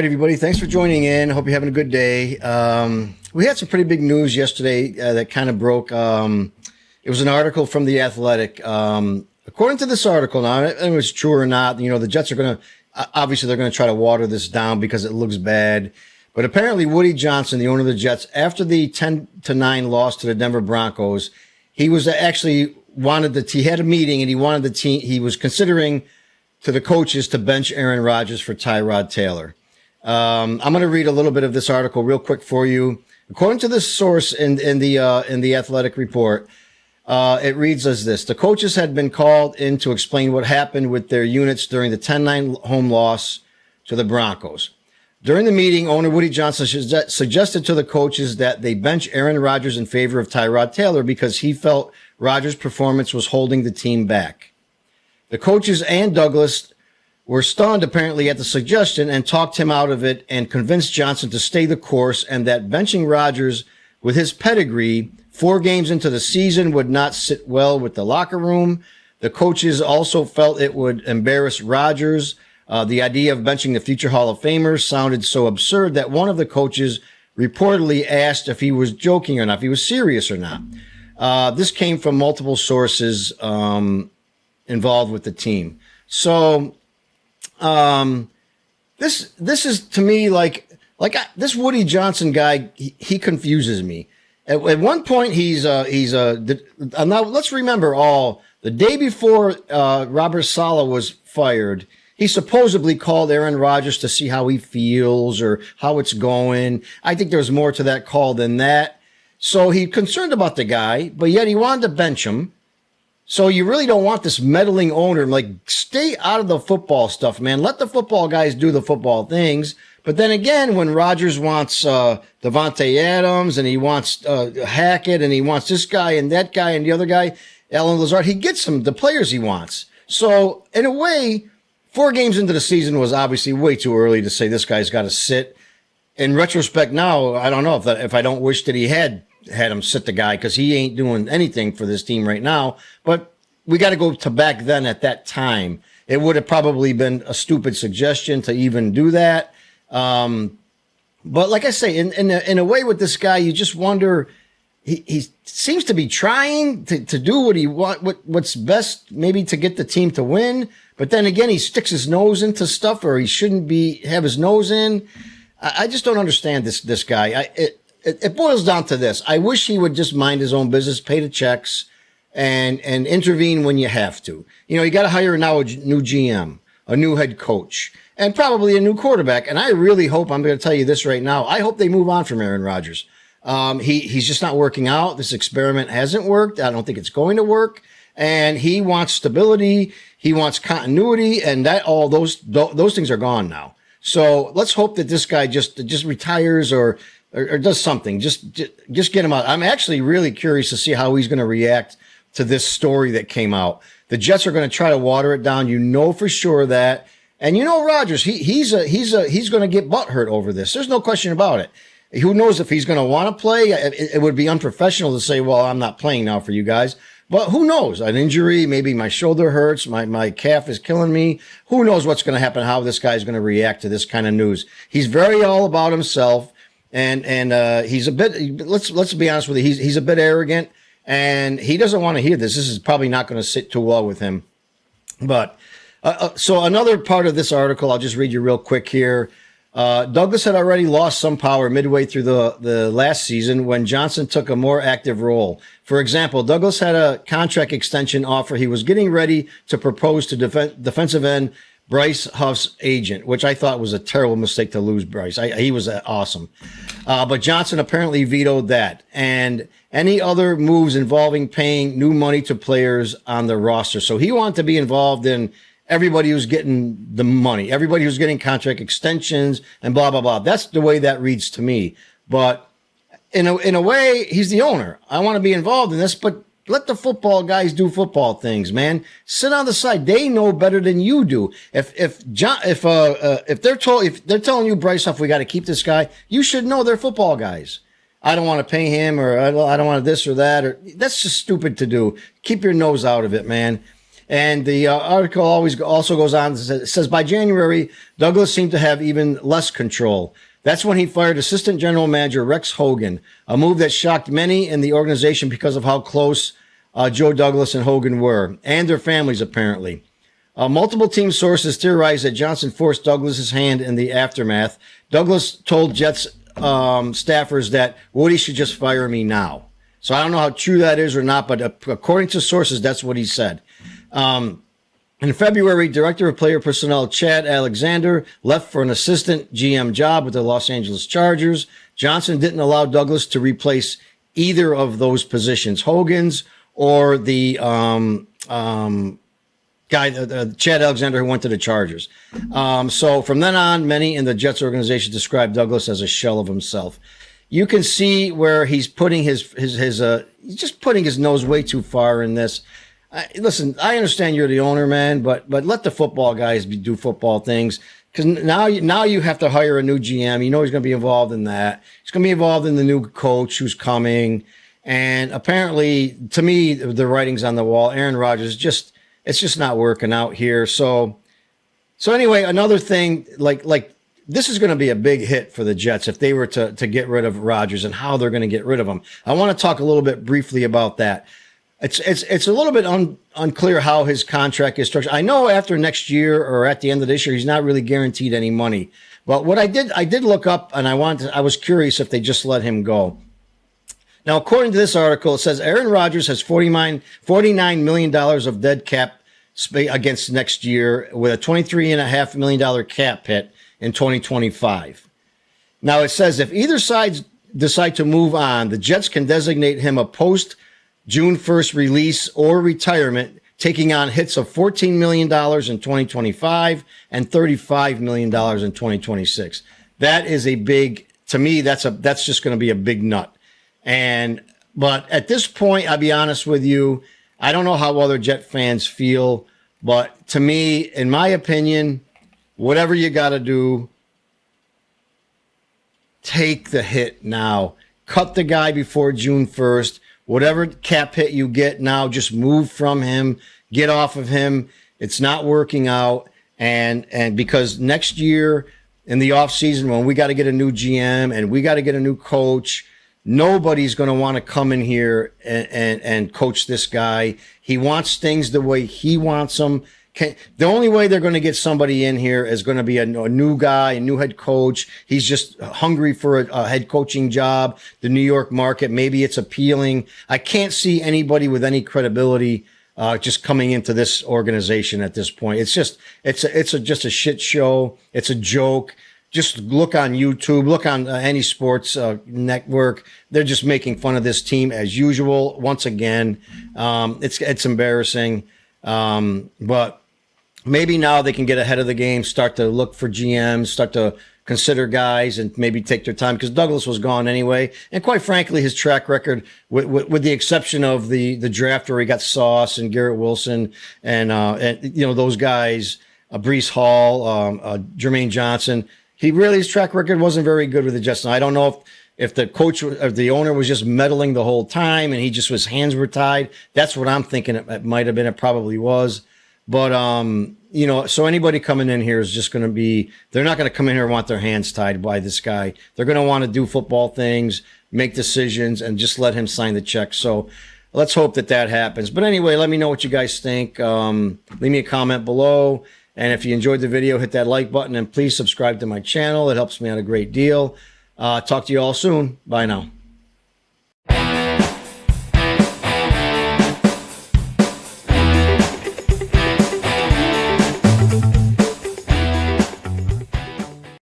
right, everybody. Thanks for joining in. Hope you're having a good day. We had some pretty big news yesterday that kind of broke. It was an article from The Athletic. According to this article, now, I don't know if it's true or not, the Jets are going to, obviously, they're going to try to water this down because it looks bad. But apparently, Woody Johnson, the owner of the Jets, after the 10-9 loss to the Denver Broncos, he was actually he had a meeting and he wanted the team, he was considering to the coaches to bench Aaron Rodgers for Tyrod Taylor. I'm going to read a little bit of this article real quick for you. According to this source in the Athletic report, it reads as this: the coaches had been called in to explain what happened with their units during the 10-9 home loss to the Broncos. During the meeting, owner Woody Johnson suggested to the coaches that they bench Aaron Rodgers in favor of Tyrod Taylor because he felt Rodgers' performance was holding the team back. The coaches and Douglas were stunned apparently at the suggestion and talked him out of it and convinced Johnson to stay the course and that benching Rodgers with his pedigree 4 games into the season would not sit well with the locker room. The coaches also felt it would embarrass Rodgers. The idea of benching the future Hall of Famer sounded so absurd that one of the coaches reportedly asked if he was joking or not, if he was serious or not. This came from multiple sources involved with the team. So this is to me this Woody Johnson guy. He confuses me. At one point, now let's remember the day before Robert Saleh was fired, he supposedly called Aaron Rodgers to see how he feels or how it's going. I think there's more to that call than that. So he's concerned about the guy, but yet he wanted to bench him. So you really don't want this meddling owner. Stay out of the football stuff, man. Let the football guys do the football things. But then again, when Rodgers wants Devontae Adams and he wants Hackett and he wants this guy and that guy and the other guy, Alan Lazard, he gets the players he wants. So in a way, 4 games into the season was obviously way too early to say this guy's got to sit. In retrospect now, I don't know if I don't wish that he had him sit the guy because he ain't doing anything for this team right now. But we got to go to back then at that time. It would have probably been a stupid suggestion to even do that. But like I say, in a way with this guy, you just wonder, he seems to be trying to do what's best maybe to get the team to win. But then again, he sticks his nose into stuff or he shouldn't have his nose in. I just don't understand this guy. It boils down to this. I wish he would just mind his own business, pay the checks, and intervene when you have to. You got to hire now a new GM, a new head coach, and probably a new quarterback. And I really hope, I'm going to tell you this right now, I hope they move on from Aaron Rodgers. He's just not working out. This experiment hasn't worked. I don't think it's going to work. And he wants stability. He wants continuity, and all those things are gone now. So let's hope that this guy just retires or does something. Just get him out. I'm actually really curious to see how he's going to react to this story that came out. The Jets are going to try to water it down. For sure that. And Rodgers, he's going to get butthurt over this. There's no question about it. Who knows if he's going to want to play? It would be unprofessional to say, well, I'm not playing now for you guys. But who knows? An injury, maybe my shoulder hurts, my calf is killing me. Who knows what's going to happen, how this guy's going to react to this kind of news. He's very all about himself, and he's a bit, let's be honest with you, he's a bit arrogant, and he doesn't want to hear this. This is probably not going to sit too well with him. But so another part of this article, I'll just read you real quick here. Douglas had already lost some power midway through the last season when Johnson took a more active role. For example, Douglas had a contract extension offer he was getting ready to propose to defensive end Bryce Huff's agent, which I thought was a terrible mistake to lose Bryce. He was awesome. But Johnson apparently vetoed that and any other moves involving paying new money to players on the roster. So he wanted to be involved in everybody who's getting the money, everybody who's getting contract extensions and blah, blah, blah. That's the way that reads to me. But in a way, he's the owner. I want to be involved in this, but let the football guys do football things, man. Sit on the side. They know better than you do. If they're telling you, Bryce Huff, we got to keep this guy, you should know they're football guys. I don't want to pay him, or I don't want this or that, or that's just stupid to do. Keep your nose out of it, man. And the article also goes on, it says by January, Douglas seemed to have even less control. That's when he fired assistant general manager Rex Hogan, a move that shocked many in the organization because of how close Joe Douglas and Hogan were, and their families, apparently. Multiple team sources theorize that Johnson forced Douglas's hand in the aftermath. Douglas told Jets staffers that Woody should just fire me now. So I don't know how true that is or not, but according to sources, that's what he said. In February, Director of Player Personnel Chad Alexander left for an assistant GM job with the Los Angeles Chargers. Johnson didn't allow Douglas to replace either of those positions, Hogan's or the guy, Chad Alexander, who went to the Chargers. So from then on, many in the Jets organization described Douglas as a shell of himself. You can see where he's putting he's just putting his nose way too far in this. Listen, I understand you're the owner, man, but let the football guys do football things. Because now you have to hire a new GM. You know he's going to be involved in that. He's going to be involved in the new coach who's coming. And apparently, to me, the writing's on the wall. Aaron Rodgers it's just not working out here. So anyway, another thing, like this is going to be a big hit for the Jets if they were to get rid of Rodgers and how they're going to get rid of him. I want to talk a little bit briefly about that. It's a little bit unclear how his contract is structured. I know after next year or at the end of this year, he's not really guaranteed any money. But what I did look up, and I was curious if they just let him go. Now, according to this article, it says Aaron Rodgers has $49 million of dead cap against next year with a $23.5 million cap hit in 2025. Now, it says if either side decide to move on, the Jets can designate him a post-June 1st release or retirement, taking on hits of $14 million in 2025 and $35 million in 2026. That is a big, to me, that's just going to be a big nut. But at this point, I'll be honest with you, I don't know how other Jet fans feel, but to me, in my opinion, whatever you got to do, take the hit now. Cut the guy before June 1st. Whatever cap hit you get now, just move from him, get off of him. It's not working out. And because next year in the offseason, when we got to get a new GM and we got to get a new coach, nobody's going to want to come in here and coach this guy. He wants things the way he wants them. The only way they're going to get somebody in here is going to be a new guy, a new head coach. He's just hungry for a head coaching job. The New York market, maybe it's appealing. I can't see anybody with any credibility just coming into this organization at this point. It's just a shit show. It's a joke. Just look on YouTube, look on any sports network. They're just making fun of this team as usual. Once again, it's embarrassing. But maybe now they can get ahead of the game, start to look for GMs, start to consider guys, and maybe take their time because Douglas was gone anyway. And quite frankly, his track record, with the exception of the draft where he got Sauce and Garrett Wilson and those guys, Breece Hall, Jermaine Johnson. His track record wasn't very good with the Jets. And I don't know if the coach or the owner was just meddling the whole time and his hands were tied. That's what I'm thinking it might have been. It probably was. But, so anybody coming in here is just going to be, they're not going to come in here and want their hands tied by this guy. They're going to want to do football things, make decisions, and just let him sign the check. So let's hope that happens. But anyway, let me know what you guys think. Leave me a comment below. And if you enjoyed the video, hit that like button and please subscribe to my channel. It helps me out a great deal. Talk to you all soon. Bye now.